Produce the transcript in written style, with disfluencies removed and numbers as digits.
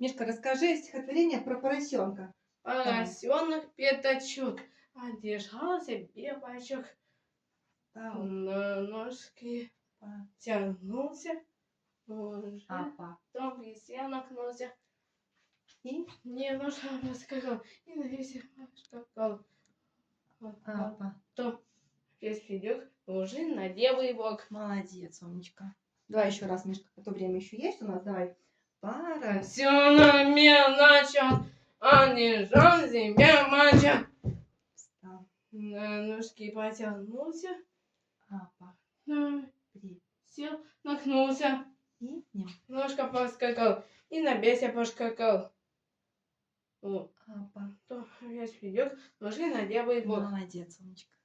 Мишка, расскажи стихотворение про поросенка. Давай. Поросенок пятачок, одержался белочок, Пау, на ножки па, тянулся, уже апа. потом висел нагнулся, И немножко поскакал, и на весь скакал. апа. Потом весь придет уже на левый бок. Молодец, умничка. Давай еще раз, Мишка, а то время еще есть у нас. Давай. Поросенок мелочен, одержал себя моча. Встал. На ножки потянулся, Апа. При. сел, нагнулся, И нем. ножка поскакал, и на бесе поскакал. Вот. Апа. То весь придет, уже на левый бок. Молодец, умничка.